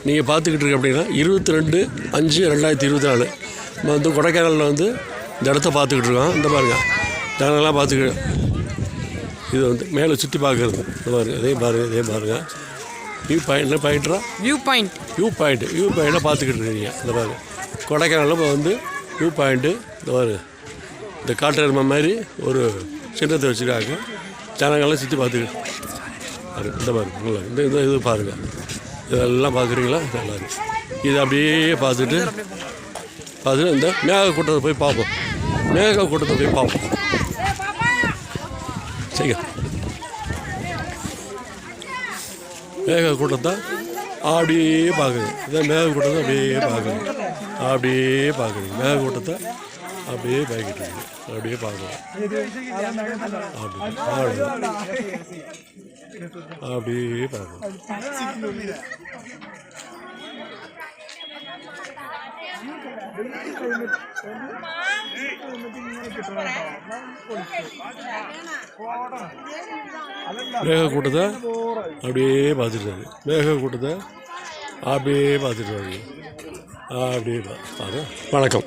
நீங்கள் பார்த்துக்கிட்டு இருக்க அப்படின்னா 22/5/2024 நம்ம வந்து கொடைக்கானலில் வந்து இந்த இடத்த பார்த்துக்கிட்டு இருக்கோம். இந்த பாருங்கள் ஜனங்கள்லாம் பார்த்துக்கிட்டு இது வந்து மேலே சுற்றி பார்க்குறது. இந்த பாருங்கள் இதே பாருங்கள் வியூ பாயிண்ட் என்ன பாயிண்ட்ரா வியூ பாயிண்ட்டை பார்த்துக்கிட்டு இருக்கீங்க. இந்த பாருங்கள் கொடைக்கானலில் இப்போ வந்து வியூ பாயிண்ட்டு இந்த பாருங்கள் இந்த காட்டெருமை மாதிரி ஒரு சின்னத்தை வச்சுருக்காங்க. ஜனங்கள்லாம் சுற்றி பார்த்துக்கிட்டு இந்த பாருங்க இந்த இது பாருங்கள் இதெல்லாம் பார்க்குறீங்களா நல்லா இருக்குது. இது அப்படியே பார்த்துட்டு இந்த மேகக்கூட்டத்தை போய் பார்ப்போம். சரிங்க மேகக்கூட்டத்தை அப்படியே பார்க்குறீங்க. இதான் மேகக்கூட்டத்தை அப்படியே பார்க்குறீங்க. மேகக்கூட்டத்தை அப்படியே பார்க்கிட்டு இருக்கீங்க. அப்படியே பார்க்கலாம். அப்படியே பார்க்கலாம். மேகக்கூட்டத்தை அப்படியே பார்த்துட்டு அப்படியே பார்த்துட்டு அப்படியே பாரு. வணக்கம்.